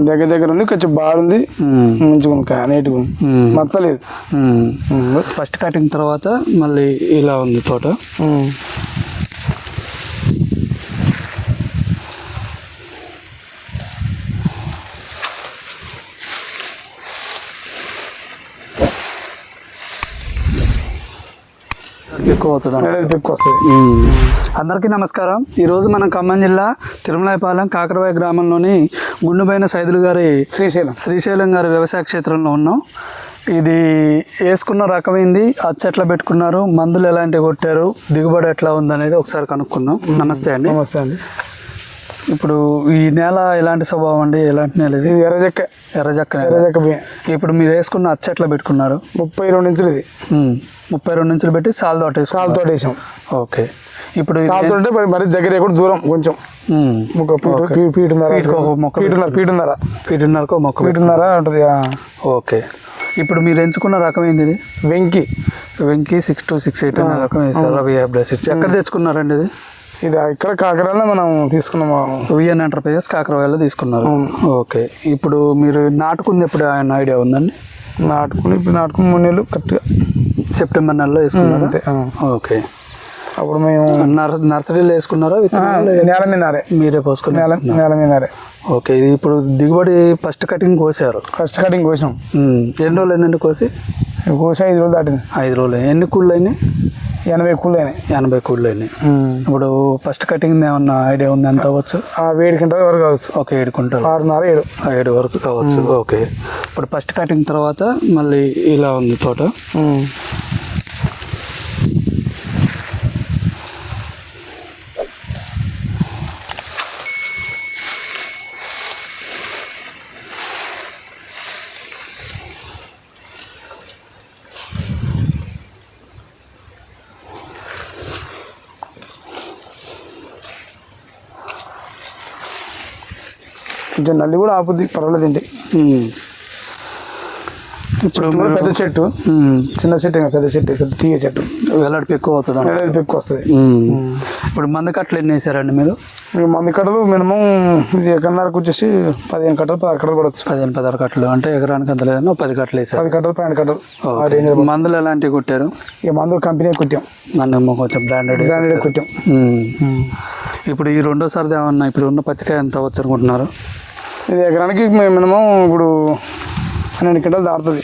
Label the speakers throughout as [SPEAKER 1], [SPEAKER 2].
[SPEAKER 1] దగ్గర దగ్గర ఉంది, కొంచెం బాగుంది, మంచిగా ఉంది, నీట్గా ఉంది, మచ్చలేదు.
[SPEAKER 2] ఫస్ట్ కటింగ్ తర్వాత మళ్ళీ ఇలా ఉంది తోట. ఎక్కువ అవుతుంది,
[SPEAKER 1] ఎక్కువ వస్తుంది.
[SPEAKER 2] అందరికీ నమస్కారం. ఈరోజు మనం ఖమ్మం జిల్లా తిరుమలాయపాలెం కాకరవాయ గ్రామంలోని గుండుబైన సైదులు గారి శ్రీశైలం గారి వ్యవసాయ క్షేత్రంలో ఉన్నాం. ఇది వేసుకున్న రకమైంది, అచ్చట్లా పెట్టుకున్నారు, మందులు ఎలాంటివి కొట్టారు, దిగుబడి ఎట్లా ఉందనేది ఒకసారి కనుక్కుందాం. నమస్తే అండి.
[SPEAKER 1] నమస్తే అండి.
[SPEAKER 2] ఇప్పుడు ఈ నేల ఎలాంటి స్వభావం అండి? ఎలాంటి నేల ఇది? ఎర్రజక్క. ఇప్పుడు మీరు వేసుకున్న అచ్చట్లా పెట్టుకున్నారు?
[SPEAKER 1] 32 ఇంచులు. ఇది
[SPEAKER 2] 32 ఇంచులు పెట్టి సాల్ తోట వేసాం. ఓకే. ఇప్పుడు
[SPEAKER 1] సాల్తో మరి దగ్గర కూడా దూరం కొంచెం
[SPEAKER 2] ఫీటున్నరకు మొక్క
[SPEAKER 1] ఉంటుంది.
[SPEAKER 2] ఓకే. ఇప్పుడు మీరు ఎంచుకున్న రకం ఏంది? ఇది వెంకీ 6268 అనే రకం వేసారు. రవి హైబ్రిడ్ సీడ్స్ ఎక్కడ తెచ్చుకున్నారండి ఇది?
[SPEAKER 1] ఇది ఇక్కడ కాకరాలో మనం తీసుకున్నాము.
[SPEAKER 2] విఎన్ ఎంటర్ప్రైజెస్ కాకరవాయలో తీసుకున్నారు. ఓకే. ఇప్పుడు మీరు నాటుకుంది ఎప్పుడు ఆయన ఐడియా ఉందండి?
[SPEAKER 1] నాటుకుని 3 నెలలు కరెక్ట్గా
[SPEAKER 2] సెప్టెంబర్ నెలలో వేసుకున్నారు. ఓకే.
[SPEAKER 1] అప్పుడు మేము
[SPEAKER 2] నర్సరీలో వేసుకున్నారా?
[SPEAKER 1] నేల మీదరే
[SPEAKER 2] మీరే పోసుకుని
[SPEAKER 1] నేల మీదరే.
[SPEAKER 2] ఓకే. ఇది ఇప్పుడు దిగుబడి ఫస్ట్ కటింగ్ కోసారు?
[SPEAKER 1] ఫస్ట్ కటింగ్ కోసాం.
[SPEAKER 2] ఎన్ని రోజులు అయిందండి కోసి?
[SPEAKER 1] 5 రోజులు దాటింది.
[SPEAKER 2] 5 రోజులు. ఎన్ని కూళ్ళు అయినాయి?
[SPEAKER 1] 80 కూళ్ళు అయినాయి.
[SPEAKER 2] 80 కూళ్ళు అయినాయి. ఇప్పుడు ఫస్ట్ కటింగ్ ఏమన్నా ఐడియా ఉంది? ఎంత అవ్వచ్చు?
[SPEAKER 1] 7 క్వింటాల వరకు కావచ్చు.
[SPEAKER 2] ఓకే. 7 క్వింటాలు,
[SPEAKER 1] 6.5
[SPEAKER 2] వరకు కావచ్చు. ఓకే. ఇప్పుడు ఫస్ట్ కటింగ్ తర్వాత మళ్ళీ ఇలా ఉంది తోట.
[SPEAKER 1] కొంచెం నల్లి కూడా ఆపుద్ది, పర్వాలేదండి. ఇప్పుడు పెద్ద చెట్టు, చిన్న చెట్టు, పెద్ద తీగ చెట్టు,
[SPEAKER 2] వెల్లడిపి ఎక్కువ అవుతుంది.
[SPEAKER 1] ఎక్కువ వస్తుంది.
[SPEAKER 2] ఇప్పుడు మందు కట్టలు ఎన్ని వేసారండి మీరు?
[SPEAKER 1] మందు కట్టలు మినిమం ఇది ఎకరన్నరకు వచ్చేసి 15 కట్టలు 16 కట్టలు పడవచ్చు.
[SPEAKER 2] 15-16 కట్టలు అంటే ఎకరానికి అంత లేదన్నా 10 కట్టలు వేసారు.
[SPEAKER 1] 10 కట్టలు 12 కట్టలు.
[SPEAKER 2] మందులు ఎలాంటివి కొట్టారు?
[SPEAKER 1] ఇక మందులు కంపెనీ కొట్టాం.
[SPEAKER 2] మనం కొంచెం బ్రాండెడ్
[SPEAKER 1] కొట్టాం.
[SPEAKER 2] ఇప్పుడు ఈ రెండోసారి ఏమన్నా ఇప్పుడు ఉన్న పచ్చికాయ ఎంత అవ్వచ్చు అనుకుంటున్నారు?
[SPEAKER 1] ఇది ఎకరానికి మినిమం ఇప్పుడు 12 క్వింటాలు దాడుతుంది.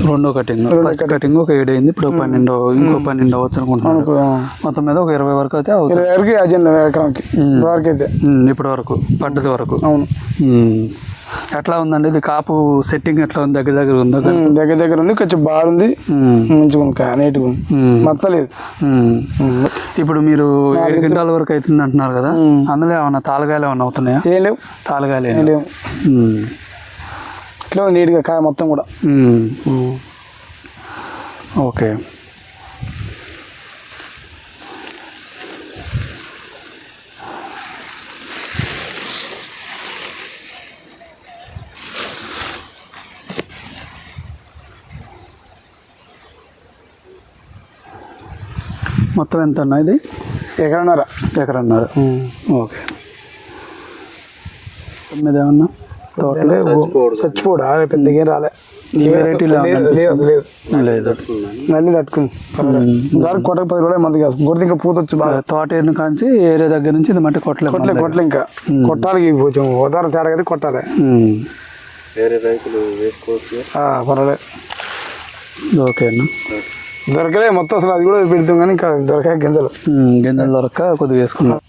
[SPEAKER 2] రెండో కటింగ్ ఫస్ట్ కటింగ్ ఒక 7 అయింది. ఇప్పుడు 12, ఇంకో 12 అవ్వచ్చు అనుకుంటున్నాను. మొత్తం మీద ఒక 20 వరకు అయితే అవుతుంది.
[SPEAKER 1] 20 వరకు ఎకరానికి వరకు అయితే
[SPEAKER 2] ఇప్పటి వరకు పడ్డది వరకు.
[SPEAKER 1] అవును.
[SPEAKER 2] ఎట్లా ఉందండి ఇది? కాపు సెట్టింగ్ ఎట్లా ఉంది? దగ్గర ఉందా?
[SPEAKER 1] దగ్గర ఉంది, కొంచెం బాగుంది, మంచిగా ఉంది, నీట్గా ఉంది, మచ్చలేదు.
[SPEAKER 2] ఇప్పుడు మీరు 7 క్వింటాల వరకు అవుతుంది అంటున్నారు కదా, అందులో ఏమన్నా తాలగాయలు ఏమన్నా అవుతున్నాయా?
[SPEAKER 1] ఏం లేవు.
[SPEAKER 2] తాలగాయలు
[SPEAKER 1] ఏం లేవు. ఇట్లా నీట్గా కాయ మొత్తం కూడా.
[SPEAKER 2] ఓకే. మొత్తం ఎంత అన్నా ఇది? ఎకరన్నర. ఓకే. మీద ఏమన్నా
[SPEAKER 1] చచ్చిపోడా పెద్దగా ఏం రాలే.
[SPEAKER 2] ఈ వెరైటీలో లేదు.
[SPEAKER 1] నల్లి తట్టుకుంది. కొట్టక 10 రోజులు మంది కాదు. కొడితే ఇంకా పూతొచ్చు బాగా.
[SPEAKER 2] తోట ఏరిన కాంచి ఏరియా దగ్గర నుంచి ఇది మట్టి కొట్టలే
[SPEAKER 1] ఇంకా కొట్టాలి. కొంచెం ఉదాహరణ తేడా కదా, కొట్టాలి.
[SPEAKER 3] వేరే రైతులు వేసుకోవచ్చు,
[SPEAKER 1] పర్వాలేదు.
[SPEAKER 2] ఓకే అన్న.
[SPEAKER 1] దొరకలే మొత్తం అసలు, అది కూడా పెడతాం కానీ ఇంకా దొరకాయ గింజలు
[SPEAKER 2] దొరక్క కొద్దిగా వేసుకున్నాం.